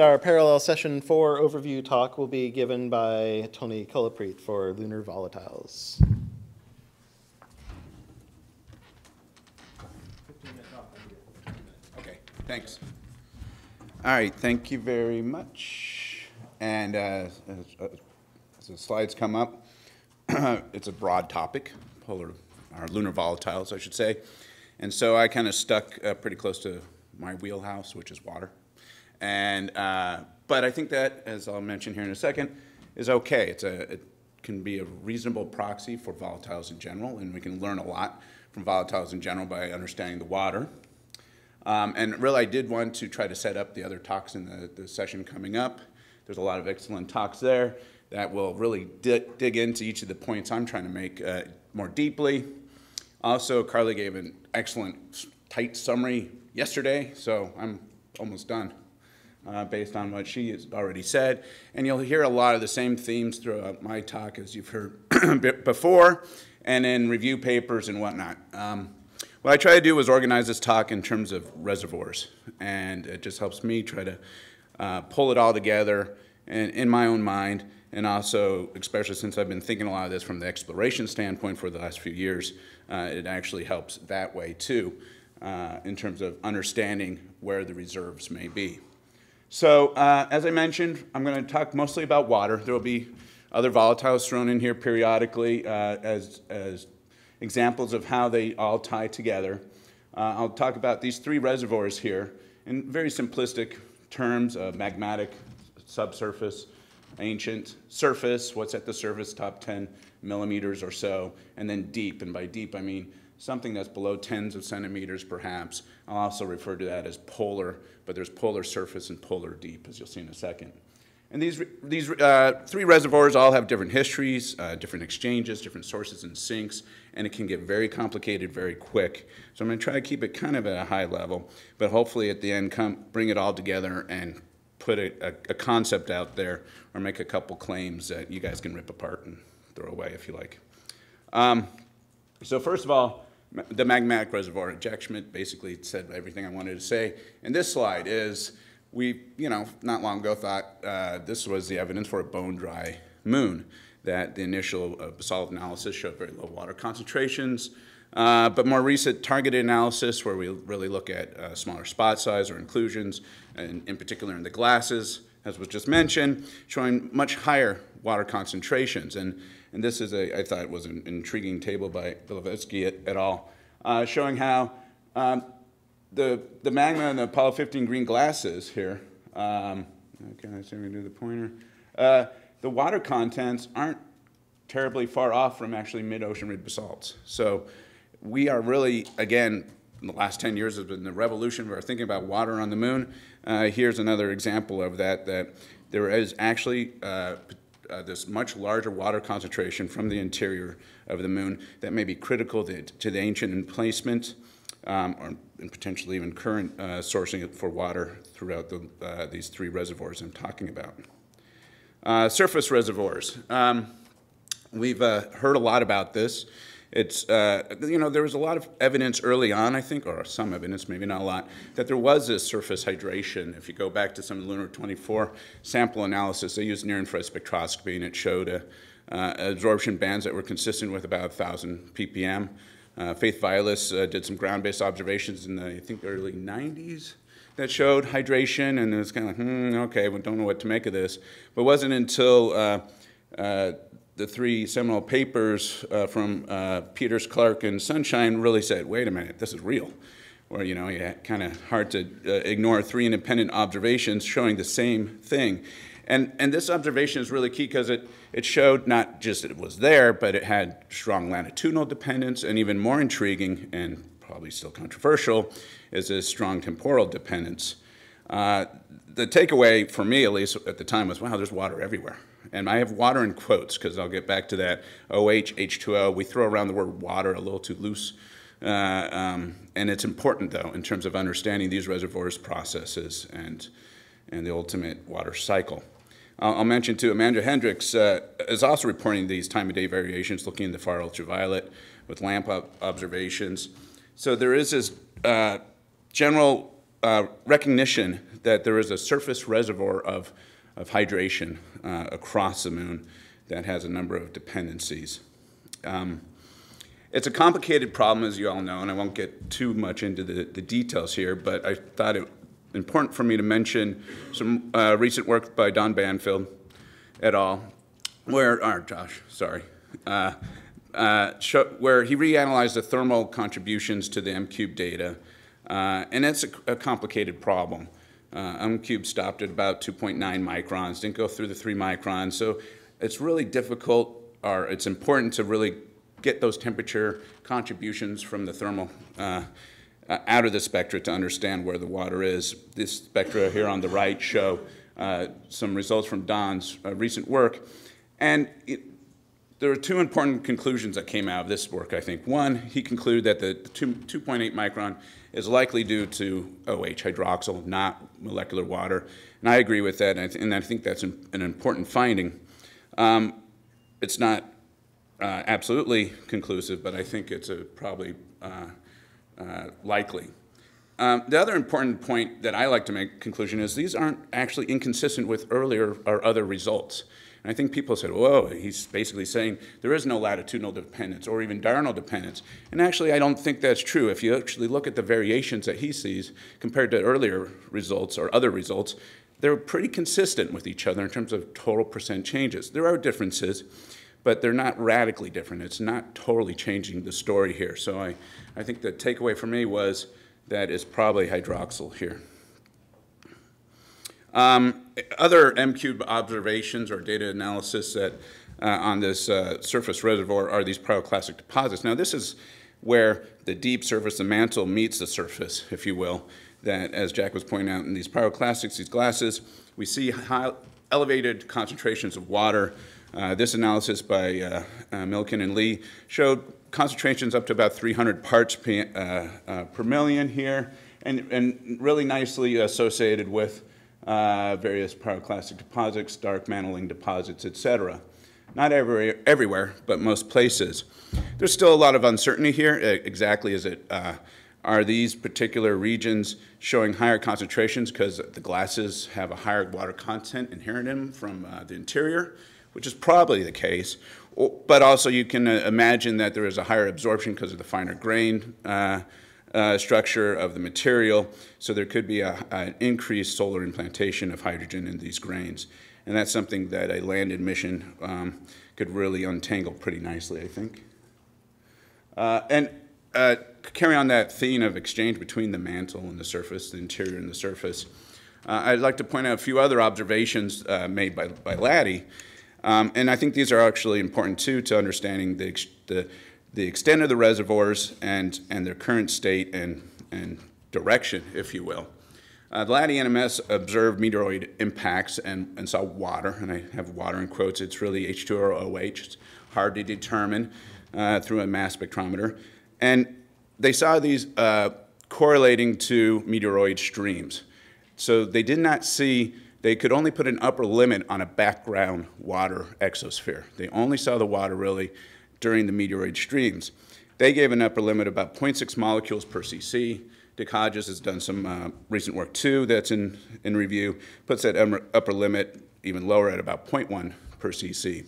Our parallel session 4 overview talk will be given by Tony Colaprete for Lunar Volatiles. Okay, thanks. All right, thank you very much. And as the slides come up, it's a broad topic, or lunar volatiles, I should say. And so I kind of stuck pretty close to my wheelhouse, which is water. And, but I think that, as I'll mention here in a second, is okay. It can be a reasonable proxy for volatiles in general, and we can learn a lot from volatiles in general by understanding the water. And really, I did want to try to set up the other talks in the session coming up. There's a lot of excellent talks there that will really dig into each of the points I'm trying to make more deeply. Also, Carly gave an excellent, tight summary yesterday, so I'm almost done. Based on what she has already said. And you'll hear a lot of the same themes throughout my talk as you've heard before, and in review papers and whatnot. What I try to do is organize this talk in terms of reservoirs, and it just helps me try to pull it all together in my own mind, and also, especially since I've been thinking a lot of this from the exploration standpoint for the last few years, it actually helps that way too, in terms of understanding where the reserves may be. So, as I mentioned, I'm going to talk mostly about water. There will be other volatiles thrown in here periodically as examples of how they all tie together. I'll talk about these three reservoirs here in very simplistic terms: magmatic, subsurface, ancient, surface, what's at the surface, top 10 millimeters or so, and then deep. And by deep, I mean something that's below tens of centimeters, perhaps. I'll also refer to that as polar, but there's polar surface and polar deep, as you'll see in a second. And these three reservoirs all have different histories, different exchanges, different sources and sinks, and it can get very complicated very quick. So I'm going to try to keep it kind of at a high level, but hopefully at the end bring it all together and put a concept out there or make a couple claims that you guys can rip apart and throw away if you like. So first of all, the Magmatic Reservoir. Jack Schmidt basically said everything I wanted to say. And this slide is, not long ago thought this was the evidence for a bone-dry moon, that the initial basalt analysis showed very low water concentrations, but more recent targeted analysis, where we really look at smaller spot size or inclusions, and in particular in the glasses, as was just mentioned, showing much higher water concentrations. And this is I thought was an intriguing table by Bilovetsky et al., showing how the magma in the Apollo 15 green glasses here, okay, let's see if we can do the pointer, the water contents aren't terribly far off from actually mid-ocean ridge basalts. So we are really, again, in the last 10 years has been the revolution of our thinking about water on the moon. Here's another example of that there is actually this much larger water concentration from the interior of the moon that may be critical to the ancient emplacement and potentially even current sourcing for water throughout these three reservoirs I'm talking about. Surface reservoirs. We've heard a lot about this. It's, there was a lot of evidence early on, I think, or some evidence, maybe not a lot, that there was this surface hydration. If you go back to some Lunar 24 sample analysis, they used near-infrared spectroscopy, and it showed absorption bands that were consistent with about 1,000 ppm. Faith Vilas did some ground-based observations in the, I think, early 90s that showed hydration, and it was kind of like, okay, we don't know what to make of this. But it wasn't until the three seminal papers from Peters, Clark, and Sunshine really said, wait a minute, this is real. Or, kind of hard to ignore three independent observations showing the same thing. And this observation is really key because it showed not just that it was there, but it had strong latitudinal dependence, and even more intriguing, and probably still controversial, is this strong temporal dependence. The takeaway for me, at least at the time, was, wow, there's water everywhere. And I have water in quotes because I'll get back to that. OH, H2O, we throw around the word water a little too loose. And it's important, though, in terms of understanding these reservoirs processes and the ultimate water cycle. I'll mention, too, Amanda Hendricks is also reporting these time-of-day variations, looking in the far ultraviolet with lamp observations. So there is this general recognition that there is a surface reservoir of hydration across the moon that has a number of dependencies. It's a complicated problem, as you all know, and I won't get too much into the details here, but I thought it important for me to mention some recent work by Don Banfield et al., where he reanalyzed the thermal contributions to the M-cube data, and it's a complicated problem. M-cube stopped at about 2.9 microns, didn't go through the 3 microns, so it's really difficult, or it's important to really get those temperature contributions from the thermal out of the spectra to understand where the water is. This spectra here on the right show some results from Don's recent work. And there are 2 important conclusions that came out of this work, I think. One, he concluded that the 2.8 micron is likely due to OH, hydroxyl, not molecular water. And I agree with that, and I think that's an important finding. It's not absolutely conclusive, but I think it's probably likely. The other important point that I like to make conclusion is these aren't actually inconsistent with earlier or other results. And I think people said, whoa, he's basically saying there is no latitudinal dependence or even diurnal dependence. And actually, I don't think that's true. If you actually look at the variations that he sees compared to earlier results or other results, they're pretty consistent with each other in terms of total percent changes. There are differences, but they're not radically different. It's not totally changing the story here. So I think the takeaway for me was that it's probably hydroxyl here. Other M-cube observations or data analysis that on this surface reservoir are these pyroclastic deposits. Now this is where the deep surface, the mantle, meets the surface, if you will, that as Jack was pointing out in these pyroclastics, these glasses, we see high, elevated concentrations of water. This analysis by Milken and Lee showed concentrations up to about 300 parts per million here, and really nicely associated with various pyroclastic deposits, dark mantling deposits, etc. Not everywhere, but most places. There's still a lot of uncertainty here. Exactly are these particular regions showing higher concentrations because the glasses have a higher water content inherent in them from the interior, which is probably the case. But also you can imagine that there is a higher absorption because of the finer grain structure of the material. So there could be an increased solar implantation of hydrogen in these grains. And that's something that a landed mission could really untangle pretty nicely, I think. Carry on that theme of exchange between the mantle and the surface, the interior and the surface, I'd like to point out a few other observations made by Laddie. And I think these are actually important, too, to understanding the extent of the reservoirs and their current state and direction, if you will. Laddie NMS observed meteoroid impacts and saw water, and I have water in quotes. It's really H2O or OH. It's hard to determine through a mass spectrometer. And they saw these correlating to meteoroid streams. So they did not see, they could only put an upper limit on a background water exosphere. They only saw the water really during the meteoroid streams. They gave an upper limit about 0.6 molecules per cc. Dick Hodges has done some recent work too that's in review, puts that upper limit even lower at about 0.1 per cc.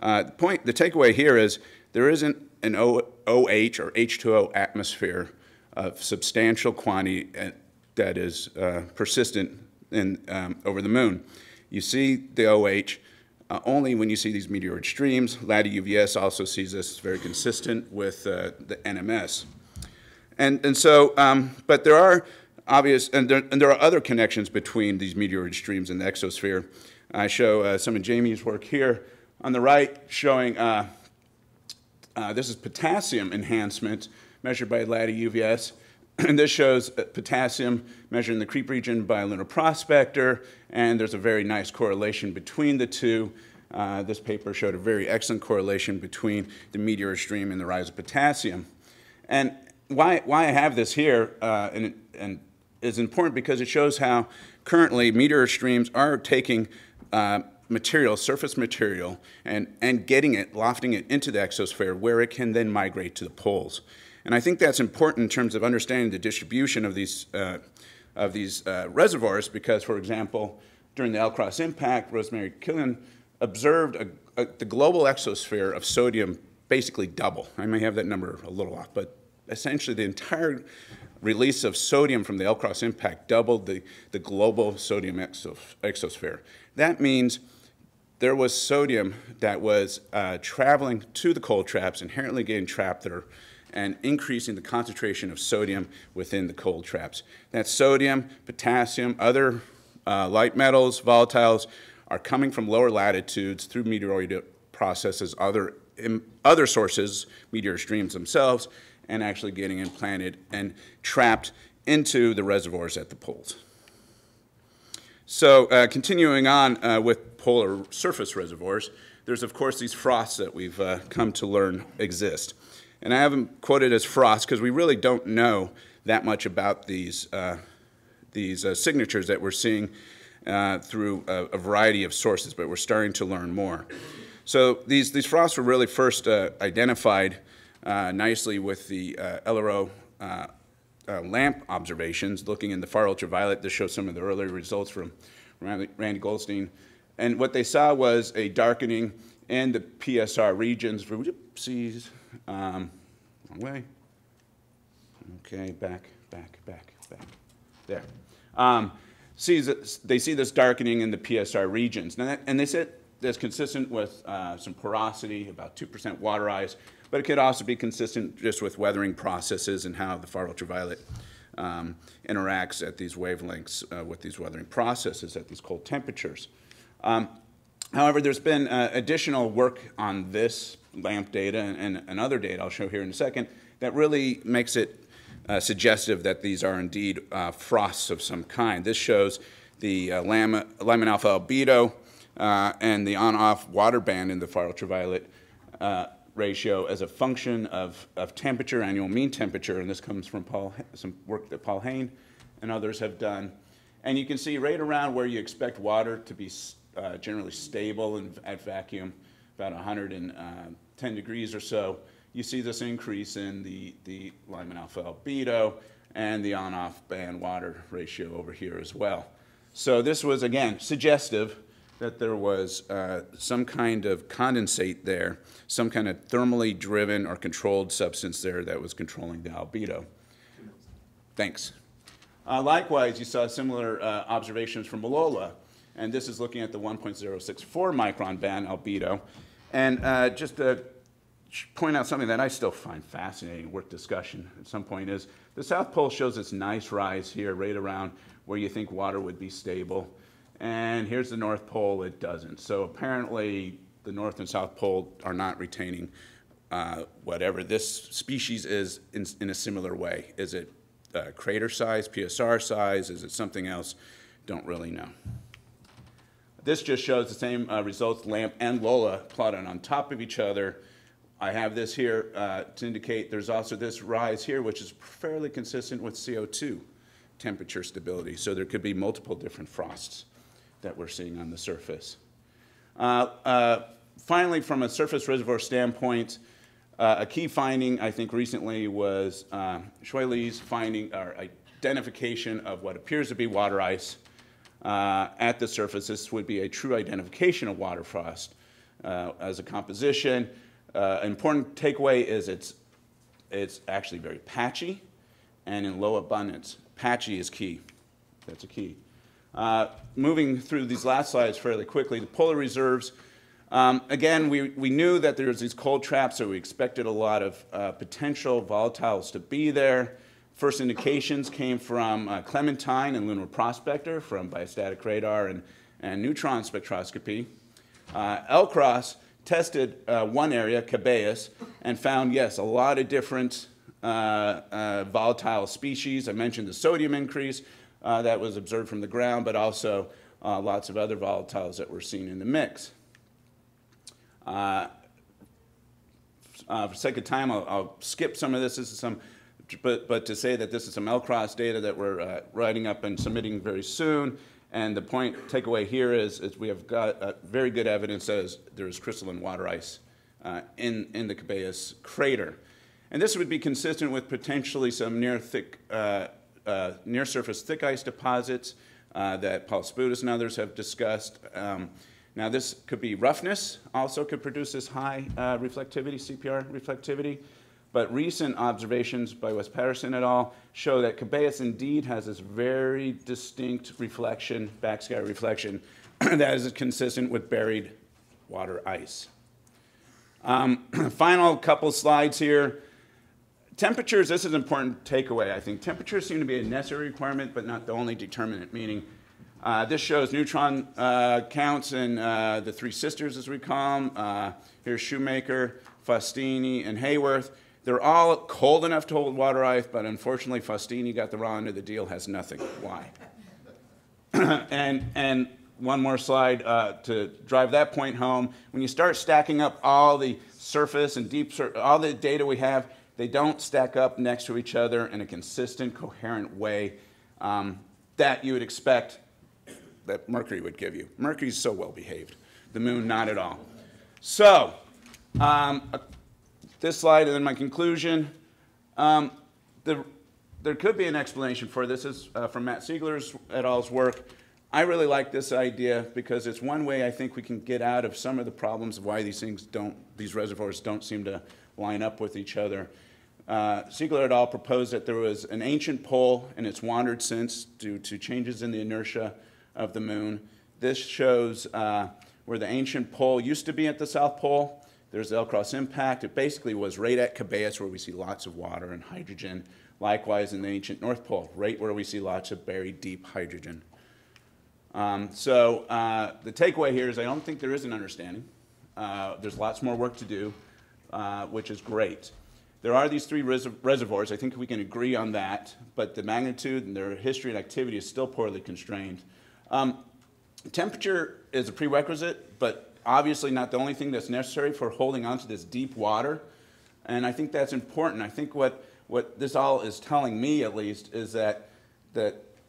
The takeaway here is there isn't an OH or H2O atmosphere of substantial quantity that is persistent over the moon. You see the OH only when you see these meteoroid streams. Laddie UVS also sees this very consistent with the NMS. And so, but there are obvious, and there are other connections between these meteoroid streams and the exosphere. I show some of Jamie's work here on the right showing, this is potassium enhancement measured by Laddie UVS. And this shows potassium measured in the creep region by a lunar prospector, and there's a very nice correlation between the two. This paper showed a very excellent correlation between the meteor stream and the rise of potassium. And why I have this here and is important because it shows how currently meteor streams are taking material, surface material, and getting it, lofting it into the exosphere where it can then migrate to the poles. And I think that's important in terms of understanding the distribution of these of these reservoirs because, for example, during the L-Cross impact, Rosemary Killian observed the global exosphere of sodium basically double. I may have that number a little off, but essentially the entire release of sodium from the L-Cross impact doubled the global sodium exosphere. That means there was sodium that was traveling to the cold traps, inherently getting trapped there, and increasing the concentration of sodium within the cold traps. That sodium, potassium, other light metals, volatiles, are coming from lower latitudes through meteoroid processes, other sources, meteor streams themselves, and actually getting implanted and trapped into the reservoirs at the poles. So continuing on with polar surface reservoirs, there's of course these frosts that we've come to learn exist. And I haven't quoted as frost because we really don't know that much about these signatures that we're seeing through a variety of sources, but we're starting to learn more. So these frosts were really first identified nicely with the LRO lamp observations, looking in the far ultraviolet. This shows some of the earlier results from Randy Goldstein. And what they saw was a darkening in the PSR regions. Oopsies. Wrong way. Okay, back. There. They see this darkening in the PSR regions. And they said that's consistent with some porosity, about 2% water ice, but it could also be consistent just with weathering processes and how the far ultraviolet interacts at these wavelengths with these weathering processes at these cold temperatures. However, there's been additional work on this lamp data and other data I'll show here in a second that really makes it suggestive that these are indeed frosts of some kind. This shows the Lyman alpha albedo and the on-off water band in the far ultraviolet ratio as a function of temperature, annual mean temperature, and this comes from some work that Paul Hain and others have done. And you can see right around where you expect water to be generally stable and at vacuum, about 110 degrees or so, you see this increase in the Lyman alpha albedo and the on-off band water ratio over here as well. So this was, again, suggestive that there was some kind of condensate there, some kind of thermally driven or controlled substance there that was controlling the albedo. Thanks. Likewise, you saw similar observations from Malola, and this is looking at the 1.064 micron band albedo. And just to point out something that I still find fascinating, worth discussion at some point, is the South Pole shows this nice rise here right around where you think water would be stable. And here's the North Pole, it doesn't. So apparently the North and South Pole are not retaining whatever this species is in a similar way. Is it crater size, PSR size? Is it something else? Don't really know. This just shows the same results, LAMP and LOLA plotted on top of each other. I have this here to indicate there's also this rise here, which is fairly consistent with CO2 temperature stability. So there could be multiple different frosts that we're seeing on the surface. Finally, from a surface reservoir standpoint, a key finding, I think, recently was Schweile's finding or identification of what appears to be water ice at the surface. This would be a true identification of water frost as a composition. An important takeaway is it's actually very patchy and in low abundance. Patchy is key. That's a key. Moving through these last slides fairly quickly, the polar reserves. Again, we knew that there was these cold traps, so we expected a lot of potential volatiles to be there. First indications came from Clementine and Lunar Prospector from biostatic radar and neutron spectroscopy. L-Cross tested one area, Cabeus, and found, yes, a lot of different volatile species. I mentioned the sodium increase that was observed from the ground, but also lots of other volatiles that were seen in the mix. For sake of time, I'll skip some of this. This is some, but to say that this is some L-Cross data that we're writing up and submitting very soon. And the takeaway here is we have got very good evidence that there is crystalline water ice in the Cabeus crater. And this would be consistent with potentially some near thick near-surface thick ice deposits that Paul Sputis and others have discussed. Now this could be roughness, also could produce this high reflectivity, CPR reflectivity. But recent observations by Wes Patterson et al. Show that Cabeus indeed has this very distinct reflection, backscatter reflection, that is consistent with buried water ice. Final couple slides here. Temperatures, this is an important takeaway, I think. Temperatures seem to be a necessary requirement, but not the only determinant, meaning this shows neutron counts in the three sisters, as we call them. Here's Shoemaker, Faustini, and Hayworth. They're all cold enough to hold water ice, but unfortunately, Faustini got the raw end of the deal, has nothing. Why? and one more slide to drive that point home. When you start stacking up all the surface and all the data we have, they don't stack up next to each other in a consistent, coherent way that you would expect that Mercury would give you. Mercury's so well behaved. The moon, not at all. So, this slide and then my conclusion. There could be an explanation for this. This is from Matt Siegler's et al.'s work. I really like this idea because it's one way I think we can get out of some of the problems of why these reservoirs don't seem to line up with each other. Siegler et al. Proposed that there was an ancient pole and it's wandered since due to changes in the inertia of the moon. This shows where the ancient pole used to be at the South Pole. There's the L-cross impact. It basically was right at Cabeus where we see lots of water and hydrogen. Likewise in the ancient North Pole, right where we see lots of buried deep hydrogen. The takeaway here is I don't think there is an understanding. There's lots more work to do, which is great. There are these three reservoirs. I think we can agree on that, but the magnitude and their history and activity is still poorly constrained. Temperature is a prerequisite, but obviously not the only thing that's necessary for holding on to this deep water. And I think that's important. I think what this all is telling me, at least, is that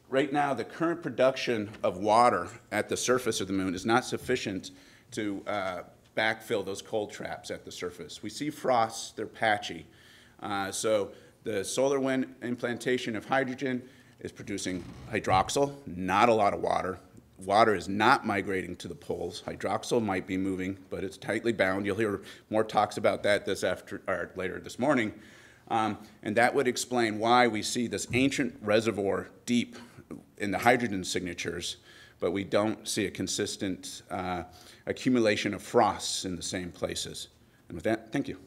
right now the current production of water at the surface of the moon is not sufficient to backfill those cold traps at the surface. We see frosts, they're patchy. So the solar wind implantation of hydrogen is producing hydroxyl, not a lot of water. Water is not migrating to the poles. Hydroxyl might be moving, but it's tightly bound. You'll hear more talks about that later this morning. And that would explain why we see this ancient reservoir deep in the hydrogen signatures, but we don't see a consistent accumulation of frosts in the same places. And with that, thank you.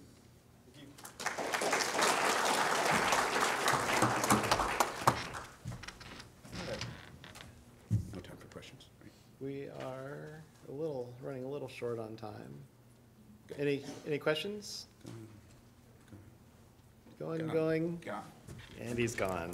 No time for questions. Right? We are running a little short on time. Any questions? Going. Gone. And he's gone.